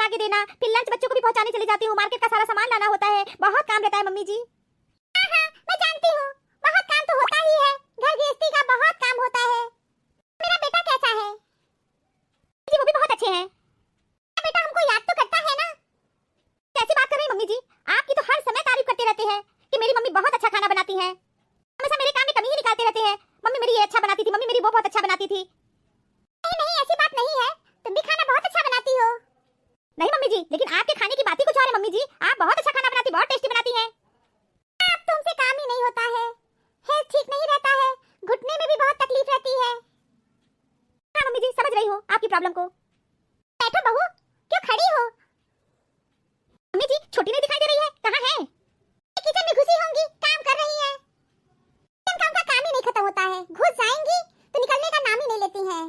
ला के देना, फिर लंच बच्चों को भी पहुंचाने चली जाती हूँ, मार्केट का सारा सामान लाना होता है, बहुत काम रहता है मम्मी जी। हाँ, मैं जानती हूँ, बहुत काम तो होता ही है, घर गृहस्थी का बहुत काम होता है। मेरा बेटा कैसा है? जी वो भी बहुत अच्छे हैं। बेटा हमको याद तो करता है ना? कैसी बात कर रही हैं मम्मी जी, आपकी तो हर समय तारीफ करते रहते हैं कि मेरी मम्मी बहुत अच्छा खाना बनाती हैं, हमेशा मेरे काम में कमी ही निकालते रहते हैं। मम्मी मेरी ये अच्छा बनाती थी, मम्मी मेरी वो बहुत अच्छा बनाती थी। नहीं नहीं ऐसी बात नहीं है, तुम भी खाना बहुत अच्छा बनाती हो। नहीं मम्मी जी, लेकिन आपके खाने की बात ही कुछ और है मम्मी जी, आप बहुत अच्छा खाना बनाती, बहुत टेस्टी बनाती हैं। अब तो हमसे काम ही नहीं होता है, हेल्थ ठीक नहीं रहता है, घुटने में भी बहुत तकलीफ रहती है। हाँ मम्मी जी समझ रही हूँ आपकी प्रॉब्लम को। बैठो बहू, क्यों खड़ी हो? मम्मी जी छोटी नहीं दिखाई दे रही है, कहाँ है? किचन में घुसी होंगी, काम कर रही है। काम का काम ही नहीं खत्म होता है, घुस जाएंगी तो निकलने का नाम ही नहीं लेती हैं।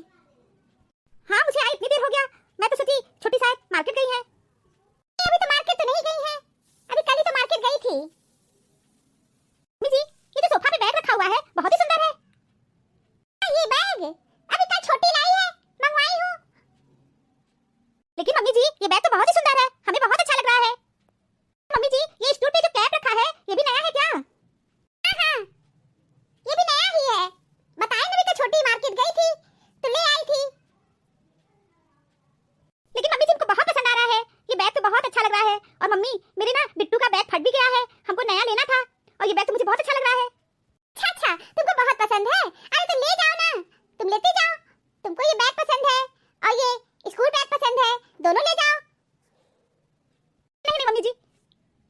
हाँ मुझे आई इतनी देर हो गया, मैं तो सोची छोटी शायद मार्केट गई है। अभी तो मार्केट तो नहीं गई है, अभी कल ही तो मार्केट गई थी। मम्मी जी ये जो सोफा पे बैग रखा हुआ है बहुत ही सुंदर है। ये बैग अभी कल छोटी लाई है, मंगवाई हूँ। लेकिन मम्मी जी ये बैग तो बहुत ही सुंदर है, हमें बहुत अच्छा लग रहा है। मम्मी जी ये स्टूल पे जो कैप रखा है ये भी नया है क्या? हाँ ये भी नया ही है, बताया ना, भी तो छोटी मार्केट गई थी तो ले आई थी। लेकिन मम्मी जी हमको बहुत पसंद आ रहा है, ये बैग तो बहुत अच्छा लग रहा है। और मम्मी मेरे ना बिट्टू का बैग फट भी गया है, हमको नया लेना था, और ये बैग तो मुझे बहुत अच्छा लग रहा है। अच्छा तुमको बहुत पसंद है, अरे तो ले जाओ ना, तुम लेते जाओ, तुमको ये बैग पसंद है और ये स्कूल बैग पसंद है, दोनों ले जाओ। नहीं नहीं मम्मी जी,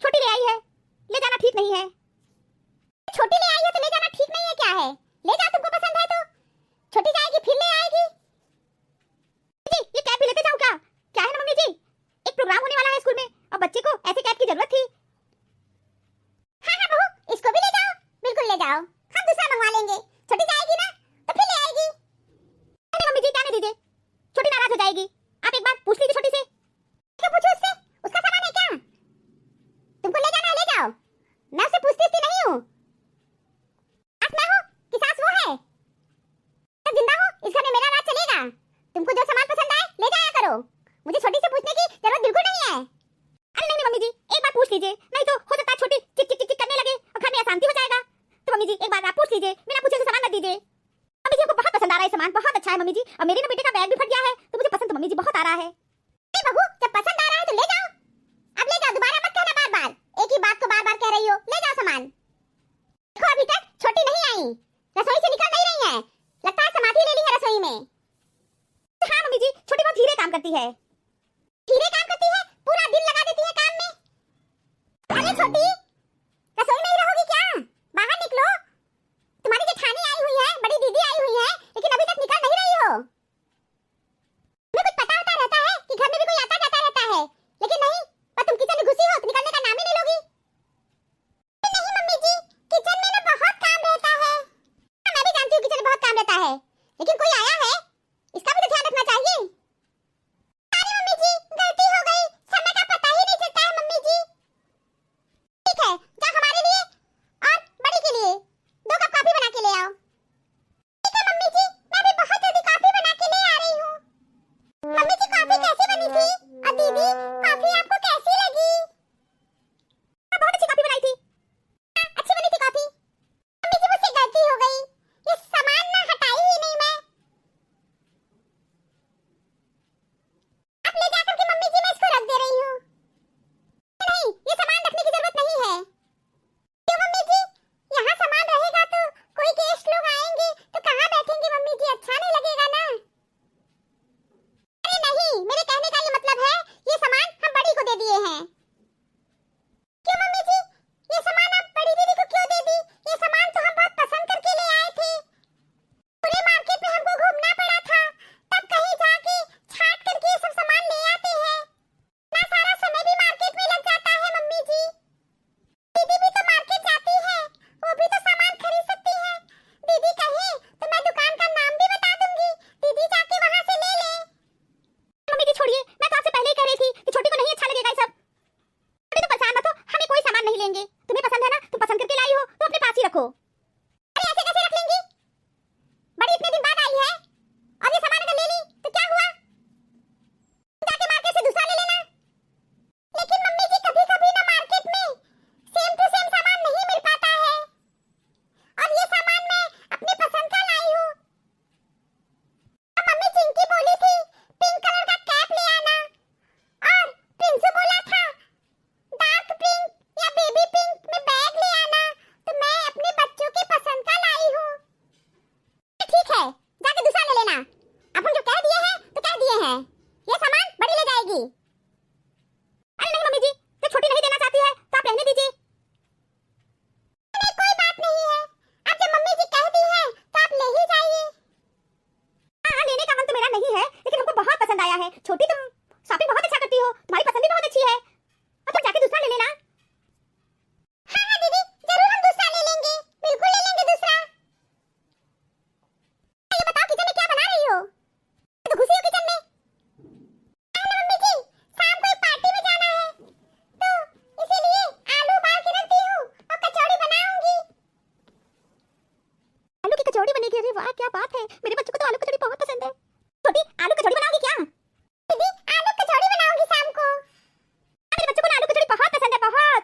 छोटी ले आई है, ले जाना ठीक नहीं है। छोटी ले आई है तो ले जाना ठीक नहीं है क्या है? ले जाओ, तुमको पसंद है तो, छोटी जाएगी फिर ले आएगी। जी ये कैप भी लेते जाऊं क्या? क्या है ना मम्मी जी, एक प्रोग्राम होने वाला है स्कूल में और बच्चे को ऐसे कैप की जरूरत थी। हाँ हाँ बहू, इसको भी ले जाओ, बिल्कुल ले जाओ, हम दूसरा मंगवा लेंगे, छोटी जाएगी ना तो फिर ले आएगी। नहीं मम्मी जी जाने दीजिए, छोटी नाराज हो जाएगी, आप एक बार पूछ लीजिए छोटी से। क्या पूछो उससे, उसका सामान है क्या? तुमको ले जाना है ले जाओ, मैं उससे पूछती नहीं हूँ। सास मैं हूँ कि सास वो है? तब जिंदा हो इस घर में मेरा राज चलेगा, तुमको जो सामान पसंद आए ले जाया करो, मुझे छोटी से पूछने की जरूरत बिल्कुल नहीं है। अरे नहीं मम्मी जी एक बार पूछ लीजिए, नहीं तो हो सकता है छोटी चिक चिक चिक करने लगे और घर में अशांति हो जाएगा। तो मम्मी जी एक बार आप पूछ लीजिए, बिना पूछे सामान मत दीजिए। मम्मी जी को बहुत पसंद आ रहा है, सामान बहुत अच्छा है मम्मी जी, और मेरे ना बेटे का बैग भी फट गया है तो मुझे पसंद तो मम्मी जी बहुत आ रहा है। नहीं बहू जब पसंद आ रहा है तो ले जाओ, अब ले जाओ, दोबारा मत कहना बार बार, एक ही बात को बार बार कह रही हो, ले जाओ सामान। देखो अभी तक छोटी नहीं आई, रसोई से निकल नहीं रही है, लगता है समाधि ले ली है रसोई में। हाँ मम्मी जी छोटी बहुत धीरे काम करती है। धीरे काम करती है, पूरा दिन लगा देती है काम में। अरे छोटी रसोई में ही रहोगी क्या? बाहर निकलो, तुम्हारी जेठानी आई हुई है, बड़ी दीदी आई हुई है, लेकिन अभी तक निकल नहीं रही हो। तुम्हें कुछ पता होता रहता है कि घर में भी कोई आता जाता रहता है, लेकिन नहीं, पर तुम किचन में घुसी हो तो निकलने का नाम ही नहीं लोगी। नहीं मम्मी जी किचन में ना बहुत काम रहता है। मैं भी जानती हूँ किचन में बहुत काम रहता है, लेकिन कोई आया है इसका भी तो ध्यान रखना चाहिए। है। छोटी तुम शॉपिंग बहुत अच्छा करती हो, तुम्हारी पसंद भी बहुत अच्छी है, और तुम जाके दूसरा ले लेना। हाँ हाँ दीदी, जरूर हम दूसरा ले लेंगे, बिल्कुल ले लेंगे दूसरा। ये बताओ किचन में क्या बना रही हो? तो घुसी हो किचन में। मम्मी जी, शाम को एक पार्टी में जाना है, तो इसीलिए आलू उबाल के रखती हूँ और कचौड़ी बनाऊंगी। आलू की कचौड़ी बनेगी? अरे वाह, क्या बात है, मेरे बच्चों को तो आलू कचौड़ी बहुत पसंद है। छोटी, आलू कचौड़ी बनाओगी क्या? दीदी, आलू कचौड़ी बनाऊंगी शाम को। मेरे बच्चों को आलू कचौड़ी बहुत पसंद है, बहुत।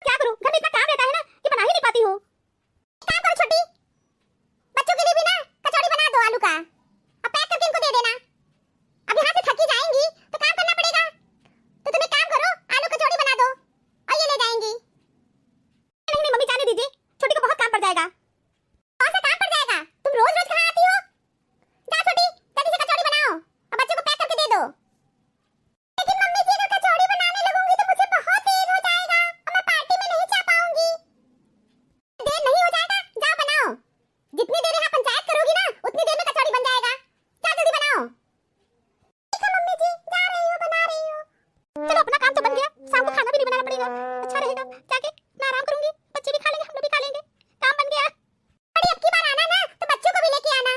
क्या करूं, घर में इतना काम रहता है ना कि बना ही नहीं पाती हूँ। काम करो छोटी, बच्चों के लिए भी ना कचौड़ी बना दो आलू का, और पैक करके इनको दे देना। अब यहाँ से थकी जाएंगी तो काम करना पड़ेगा, तो तुम एक काम करो, आलू कचौड़ी बना दो और ये ले जाएंगी। नहीं नहीं मम्मी, जाने दीजिए, छोटी को बहुत काम पड़ जाएगा। कौन सा काम पड़ जाएगा? तुम रोज रोज कहाँ आती हो? जा छोटी, जल्दी से कचौड़ी बनाओ और बच्चों को पैक करके दे दो। लेकिन मम्मी जी, अगर कचौड़ी बनाने लगूंगी तो मुझे बहुत देर हो जाएगा और मैं पार्टी में नहीं जा पाऊंगी। देर नहीं हो जाएगा, जाओ बनाओ। जितनी देर यहाँ पंचायत करोगी ना, उतनी देर में कचौड़ी बन जाएगा। जा जल्दी बनाओ। ठीक है मम्मी जी, जा रही हूँ, बना रही हूँ। चलो, अपना काम तो बन गया, शाम को खाना भी नहीं बनाना पड़ेगा, अच्छा रहेगा। जाके मैं आराम करूंगी, बच्चे भी खा लेंगे, हम लोग भी खा लेंगे, काम बन गया। अरे अब की बार आना ना तो बच्चों को भी लेके आना।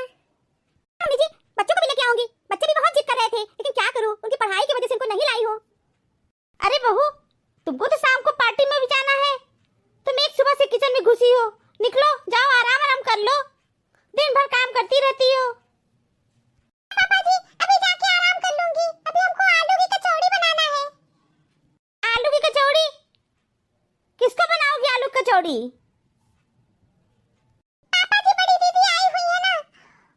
मम्मी जी, बच्चों को भी लेके आऊंगी, बच्चे भी बहुत जिद कर रहे थे, लेकिन क्या करूं, उनकी पढ़ाई की वजह से इनको नहीं लाई हूं। अरे बहू, तुमको तो शाम को पार्टी में भी जाना है, तुम एक सुबह से किचन में घुसी हो। निकलो, जाओ आराम आराम कर लो, दिन भर काम करती रहती हो। पापा जी, अभी जाके आराम कर लूंगी, अभी हमको आलू की कचौड़ी बनाना है। आलू की कचौड़ी? किसको बनाओगी आलू कचौड़ी? पापा जी, बड़ी दीदी आई हुई है ना,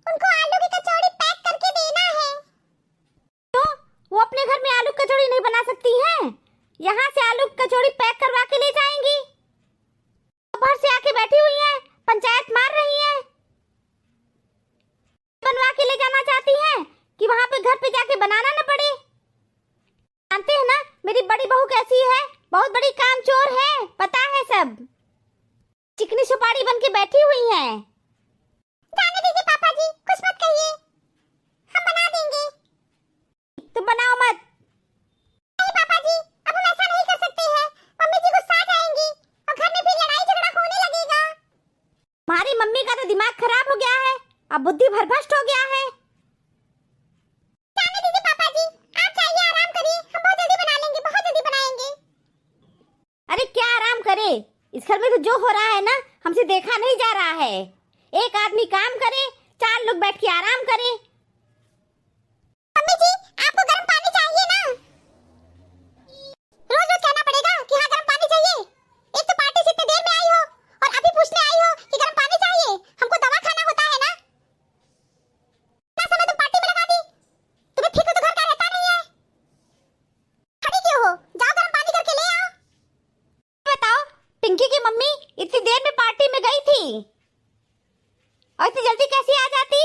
उनको आलू की कचौड़ी पैक करके देना है। तो वो अपने घर में आलू कचौड़ी नहीं बना सकती हैं? यहाँ से आलू कचौड़ी पैक करवा के ले जाएंगी। बाहर से आके बैठी हुई हैं, पंचायत मार रही हैं। बनवा के ले जाना चाहती हैं कि वहाँ पे घर पे जाके बनाना न पड़े। जानते हैं ना मेरी बड़ी बहू कैसी है, बहुत बड़ी कामचोर है, पता है सब। चिकनी सुपारी बन के बैठी हुई हैं। जाने दीजिए पापा जी, कुछ मत कहिए, हम बना देंगे। तुम बनाओ मत। नहीं पापा जी, अब हम ऐसा नहीं कर सकते हैं, मम्मी जी गुस्सा जाएंगी और घर में फिर लड़ाई झगड़ा होने लगेगा। हमारी मम्मी का तो दिमाग खराब हो गया है, अब बुद्धि भरभ्रष्ट हो गया है। जाने दीजिए पापा जी, आप चाहिए आराम करिए, हम बहुत जल्दी बना लेंगे, बहुत जल्दी बनाएंगे। अरे क्या आराम करे, इस घर में तो जो हो रहा है ना, हमसे देखा नहीं जा रहा है। एक आदमी काम करे, 4 लोग बैठ के आराम करें। मम्मी जी, आपको गर्म पानी चाहिए ना? रोज रोज कहना पड़ेगा कि हाँ गर्म पानी चाहिए। एक तो पार्टी से इतनी देर में आई हो और अभी पूछने आई हो कि गर्म पानी चाहिए। हमको दवा खाना होता है ना। इतना समय तुम पार्टी में लगा दी, तुम्हें ठीक तो घर का रहता नहीं है। खड़ी क्यों हो, जाओ गर्म पानी करके ले आओ। बताओ, पिंकी की मम्मी इतनी देर में पार्टी में गई थी और इतनी जल्दी कैसे आ जाती?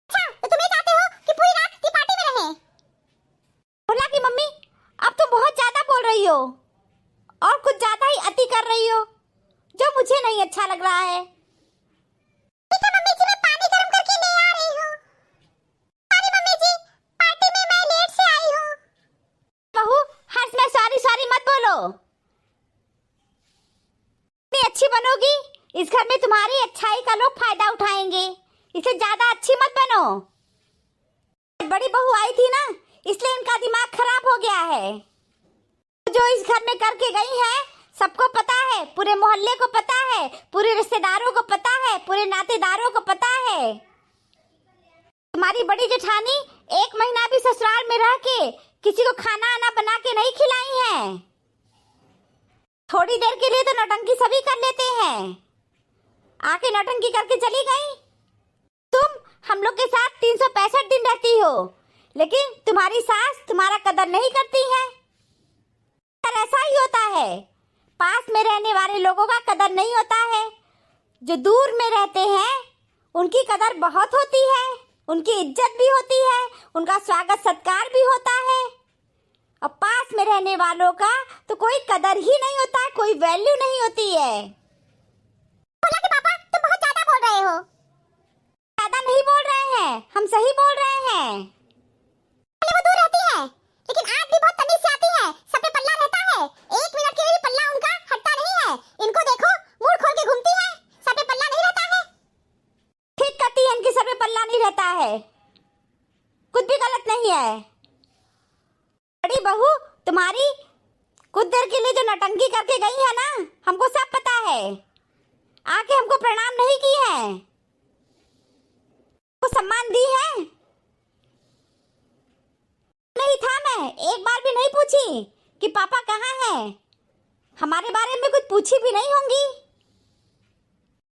अच्छा, तो तुम ये चाहते हो कि पूरी रात की पार्टी में रहे? बोला कि मम्मी, अब तुम बहुत ज्यादा बोल रही हो और कुछ ज्यादा ही अति कर रही हो, जो मुझे नहीं अच्छा लग रहा है। ठीक है मम्मी जी, मैं पानी गर्म करके ले आ रही हूँ। सॉरी मम्मी जी, पार्टी में मैं लेट से आई हूँ। बहू, हर समय सॉरी सॉरी मत बोलो। इतनी अच्छी बनोगी, इस घर में तुम्हारी अच्छाई का लोग फायदा उठाएंगे, इससे ज्यादा अच्छी मत बनो। बड़ी बहू आई थी ना, इसलिए इनका दिमाग खराब हो गया है। जो इस घर में करके गई है सबको पता है, पूरे मोहल्ले को पता है, पूरे रिश्तेदारों को पता है, पूरे नातेदारों को पता है। तुम्हारी बड़ी जेठानी 1 महीना भी ससुराल में रह के किसी को खाना आना बना के नहीं खिलाई है। थोड़ी देर के लिए तो नौटंकी सभी कर लेते हैं, आके नौटंकी करके चली गई। तुम हम लोग के साथ 365 दिन रहती हो, लेकिन तुम्हारी सास तुम्हारा कदर नहीं करती है। ऐसा ही होता है, पास में रहने वाले लोगों का कदर नहीं होता है, जो दूर में रहते हैं उनकी कदर बहुत होती है, उनकी इज्जत भी होती है, उनका स्वागत सत्कार भी होता है। और पास में रहने वालों का तो कोई कदर ही नहीं होता है, कोई वैल्यू नहीं होती है। बोला कि पापा तुम बहुत ज्यादा बोल रहे हो। ज्यादा नहीं बोल रहे हैं, हम सही बोल रहे हैं। वो दूर रहती है, लेकिन आज भी बहुत तमीज से आती है। सब पे पल्ला रहता है, 1 मिनट के लिए भी पल्ला उनका हटता नहीं है। इनको देखो, मुंह खोल के घूमती है, सब पे पल्ला नहीं रहता है। ठीक कहती है, इनके सब पे पल्ला नहीं रहता है, कुछ भी गलत नहीं है। बड़ी बहू तुम्हारी कुछ देर के लिए जो नटंकी करके गई है ना, हमको सब पता है। आके हमको प्रणाम नहीं की है, को सम्मान दी है नहीं था। मैं एक बार भी नहीं पूछी कि पापा कहाँ हैं, हमारे बारे में कुछ पूछी भी नहीं होंगी।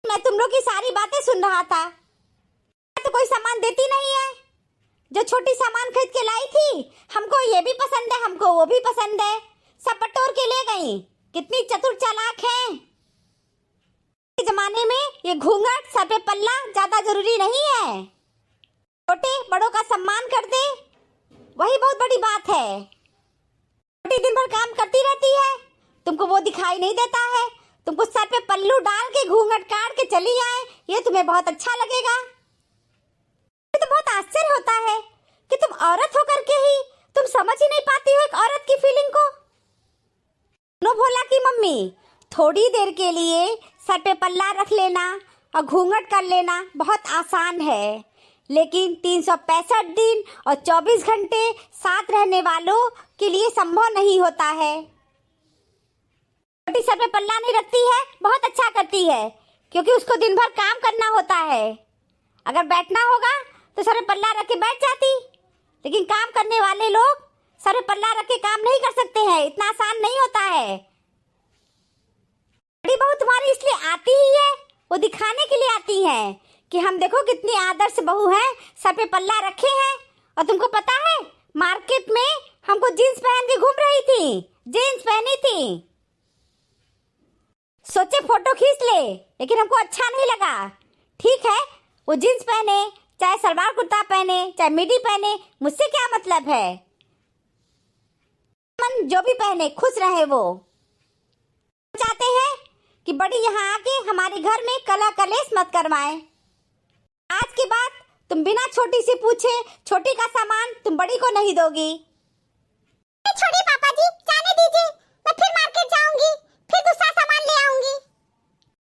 मैं तुम लोग की सारी बातें सुन रहा था। तो कोई सामान देती नहीं है, जो छोटी सामान खरीद के लाई थी, हमको ये भी पसंद है, हमको वो भी पसंद है, सब बटोर के ले गई। कितनी चतुर चालाक है। इस जमाने में ये घूंघट सर पे पल्ला ज्यादा जरूरी नहीं है। छोटे बड़ों का सम्मान कर दे, वही बहुत बड़ी बात है। छोटी दिन भर काम करती रहती है, तुमको वो दिखाई नहीं देता है। तुमको सर पे पल्लू डाल के घूंघट काट के चली आए, ये तुम्हें बहुत अच्छा लगेगा। तो बहुत आश्चर्य होता है कि तुम औरत होकर के ही तुम समझ ही नहीं पाती हो एक औरत की फीलिंग को। भोला की मम्मी, थोड़ी देर के लिए सर पे पल्ला रख लेना और घूंघट कर लेना बहुत आसान है, लेकिन 365 दिन और 24 घंटे साथ रहने वालों के लिए संभव नहीं होता है। छोटी सर पे पल्ला नहीं रखती है, बहुत अच्छा करती है, क्योंकि उसको दिन भर काम करना होता है। अगर बैठना होगा तो सर पे पल्ला रख के बैठ जाती, लेकिन काम करने वाले लोग सर पे पल्ला रख के काम नहीं कर सकते हैं, इतना आसान नहीं होता है। बड़ी बहू तुम्हारी इसलिए आती ही है, वो दिखाने के लिए आती है कि हम देखो कितनी आदर्श बहू है, सर पे पल्ला रखे हैं। और तुमको पता है, मार्केट में हमको जीन्स पहन के घूम रही थी, जीन्स पहनी थी। सोचे फोटो खींच ले, लेकिन हमको अच्छा नहीं लगा। ठीक है, वो जीन्स पहने, चाहे सलवार कुर्ता पहने, चाहे मिडी पहने, मुझसे क्या मतलब है। मन जो भी पहने खुश रहे। वो चाहते हैं कि बड़ी यहाँ आके हमारे घर में कला कलेश मत करवाए। आज के बाद तुम बिना छोटी से पूछे छोटी का सामान तुम बड़ी को नहीं दोगी। छोड़िए पापा जी, जाने दीजिए, मैं फिर मार्केट जाऊंगी, फिर दूसरा सामान ले आऊंगी।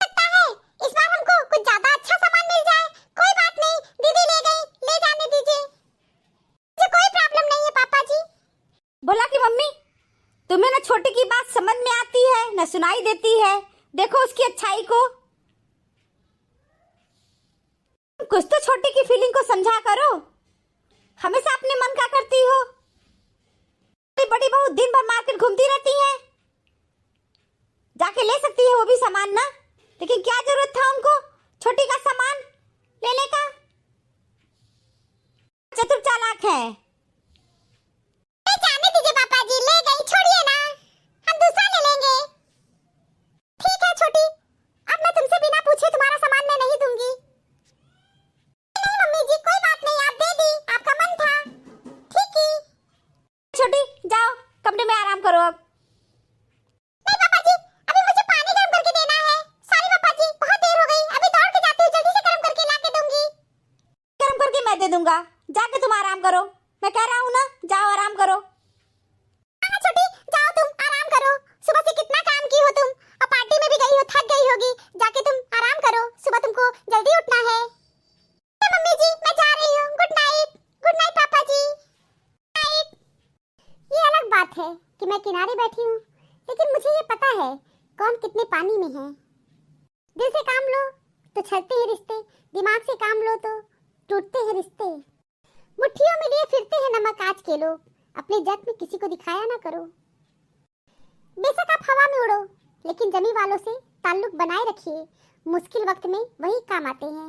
लगता है इस बार हमको कुछ ज्यादा अच्छा सामान मिल जाए। कोई बात नहीं, दीदी ले गई, ले जाने दीजिए, मुझे कोई प्रॉब्लम नहीं है पापा जी। बोला कि मम्मी, तुम्हें ना छोटी की बात समझ में आती है ना सुनाई देती है। देखो उसकी अच्छाई को, कुछ तो छोटी की फीलिंग को समझा करो। हमेशा अपने मन का करती हो। बड़ी बहू दिन भर मार्केट घूमती रहती है, जाके ले सकती है वो भी सामान ना, लेकिन क्या जरूरत था उनको छोटी का सामान लेने का। चतुर चालाक है। जाने दीजिए पापा जी, ले गई, छोड़िए ना, हम दूसरा ले लेंगे। ठीक है छोटी, अब मैं तुमसे बिना पूछे तुम्हारा सामान मैं नहीं दूंगी। नहीं मम्मी जी, कोई बात नहीं, आप दे दी, आपका मन था। ठीक है छोटी, जाओ कमरे में आराम करो अब। नहीं पापा जी, अभी मुझे पानी गर्म करके देना है। सॉरी पापा जी, बहुत देर हो गई, अभी दौड़ के जाती हूँ, जल्दी से गर्म करके लाके दूंगी। गर्म करके मैं दे दूंगा, जाके तुम आराम करो, मैं कह रहा हूँ ना, जाओ आराम करो। हाँ छोटी, जाओ तुम आराम करो, सुबह से कितना काम की हो तुम, और पार्टी में भी गई हो, थक गई होगी, जाके तुम आराम करो, सुबह तुमको जल्दी उठना है। मम्मी जी मैं जा रही हूँ, गुड नाइट। गुड नाइट पापा जी। नाइट। ये अलग बात है कि मैं किनारे बैठी हूँ, लेकिन मुझे ये पता है कौन कितने पानी में है। दिल से काम लो तो छलते हैं रिश्ते, दिमाग से काम लो तो टूटते हैं रिश्ते। मुट्ठियों में लिए फिरते हैं नमक आज के लोग, अपने जग में किसी को दिखाया ना करो। बेशक आप हवा में उड़ो, लेकिन जमी वालों से ताल्लुक बनाए रखिए, मुश्किल वक्त में वही काम आते हैं।